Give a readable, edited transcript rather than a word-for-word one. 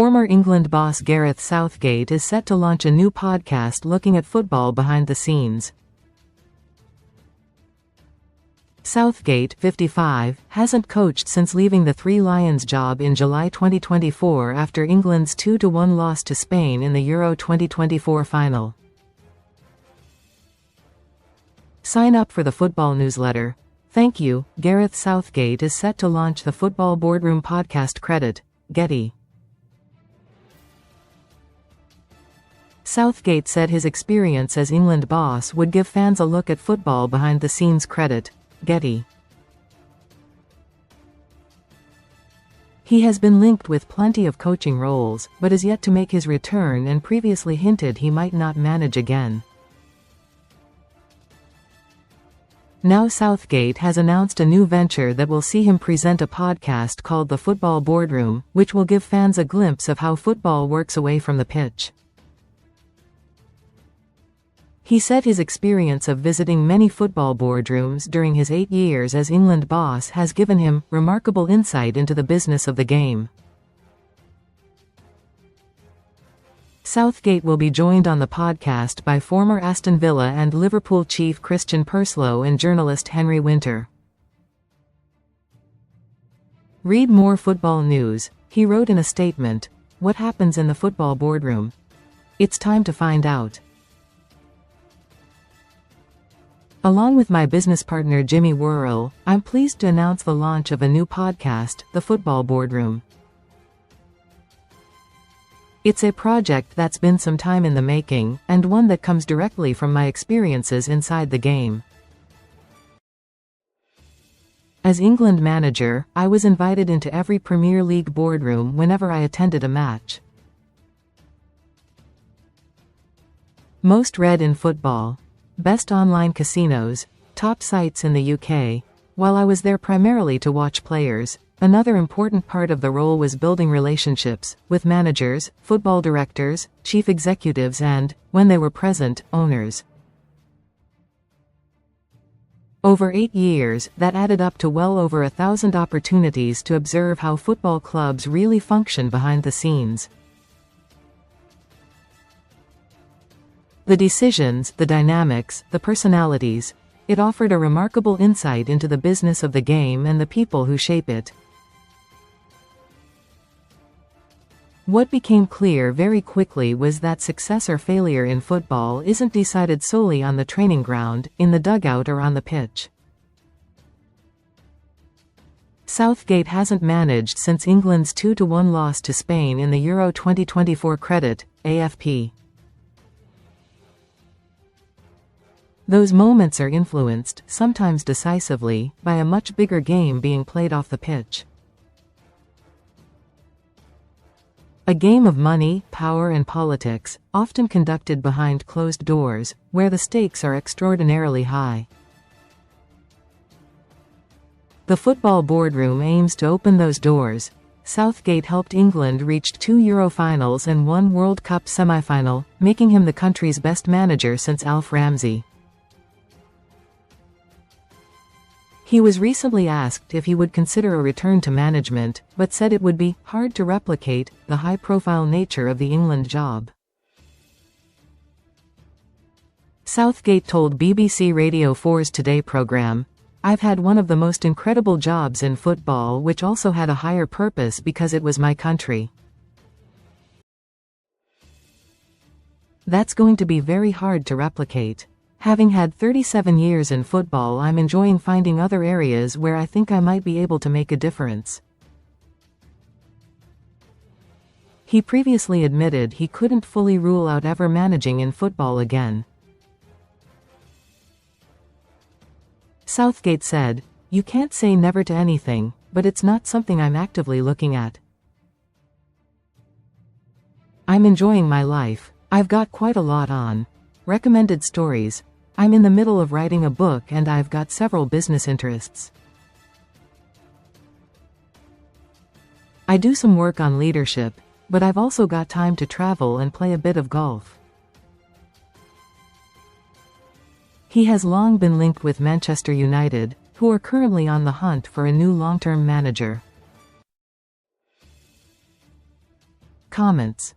Former England boss Gareth Southgate is set to launch a new podcast looking at football behind the scenes. Southgate, 55, hasn't coached since leaving the Three Lions job in July 2024 after England's 2-1 loss to Spain in the Euro 2024 final. Sign up for the football newsletter. Thank you. Gareth Southgate is set to launch the Football Boardroom podcastCredit, Getty. Southgate said his experience as England boss would give fans a look at football behind the scenes. Credit, Getty. He has been linked with plenty of coaching roles, but is yet to make his return and previously hinted he might not manage again. Now Southgate has announced a new venture that will see him present a podcast called the Football Boardroom, which will give fans a glimpse of how football works away from the pitch. He said his experience of visiting many football boardrooms during his 8 years as England boss has given him remarkable insight into the business of the game. Southgate will be joined on the podcast by former Aston Villa and Liverpool chief Christian Purslow and journalist Henry Winter. Read more football news. He wrote in a statement, "What happens in the football boardroom? It's time to find out." Along with my business partner Jimmy Worrell, I'm pleased to announce the launch of a new podcast, the Football Boardroom. It's a project that's been some time in the making, and one that comes directly from my experiences inside the game. As England manager, I was invited into every Premier League boardroom whenever I attended a match. Most read in football. Best online casinos, top sites in the UK. While I was there primarily to watch players, another important part of the role was building relationships with managers, football directors, chief executives and, when they were present, owners. Over 8 years, that added up to well over 1,000 opportunities to observe how football clubs really function behind the scenes. The decisions, the dynamics, the personalities. It offered a remarkable insight into the business of the game and the people who shape it. What became clear very quickly was that success or failure in football isn't decided solely on the training ground, in the dugout or on the pitch. Southgate hasn't managed since England's 2-1 loss to Spain in the Euro 2024. Credit, AFP. Those moments are influenced, sometimes decisively, by a much bigger game being played off the pitch. A game of money, power and politics, often conducted behind closed doors, where the stakes are extraordinarily high. The Football Boardroom aims to open those doors. Southgate helped England reach 2 Euro finals and 1 World Cup semi-final, making him the country's best manager since Alf Ramsey. He was recently asked if he would consider a return to management, but said it would be hard to replicate the high-profile nature of the England job. Southgate told BBC Radio 4's Today programme, "I've had one of the most incredible jobs in football, which also had a higher purpose because it was my country. That's going to be very hard to replicate. Having had 37 years in football, I'm enjoying finding other areas where I think I might be able to make a difference." He previously admitted he couldn't fully rule out ever managing in football again. Southgate said, "You can't say never to anything, but it's not something I'm actively looking at. I'm enjoying my life. I've got quite a lot on. Recommended stories. I'm in the middle of writing a book and I've got several business interests. I do some work on leadership, but I've also got time to travel and play a bit of golf." He has long been linked with Manchester United, who are currently on the hunt for a new long-term manager. Comments.